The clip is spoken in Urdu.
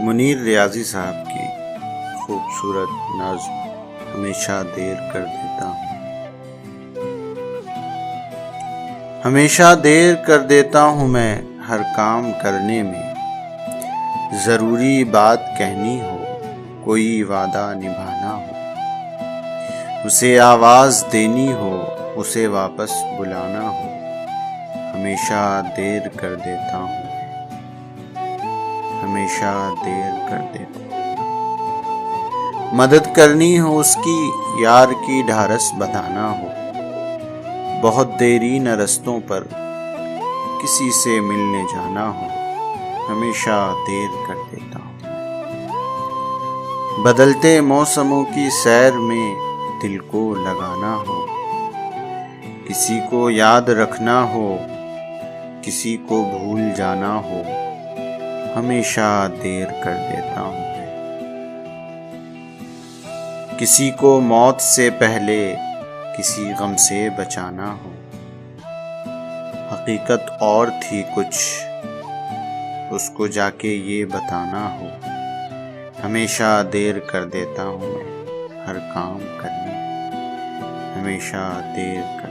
منیر ریاضی صاحب کی خوبصورت نظم ہمیشہ دیر کر دیتا ہوں، ہمیشہ دیر کر دیتا ہوں میں ہر کام کرنے میں، ضروری بات کہنی ہو، کوئی وعدہ نبھانا ہو، اسے آواز دینی ہو، اسے واپس بلانا ہو، ہمیشہ دیر کر دیتا ہوں، ہمیشہ دیر کر دیتا ہوں، مدد کرنی ہو اس کی، یار کی ڈھارس بتانا ہو، بہت دیرینہ رستوں پر کسی سے ملنے جانا ہو، ہمیشہ دیر کر دیتا ہوں، بدلتے موسموں کی سیر میں دل کو لگانا ہو، کسی کو یاد رکھنا ہو، کسی کو بھول جانا ہو، ہمیشہ دیر کر دیتا ہوں، کسی کو موت سے پہلے کسی غم سے بچانا ہو، حقیقت اور تھی کچھ اس کو جا کے یہ بتانا ہو، ہمیشہ دیر کر دیتا ہوں میں ہر کام کرنے میں، ہمیشہ دیر کر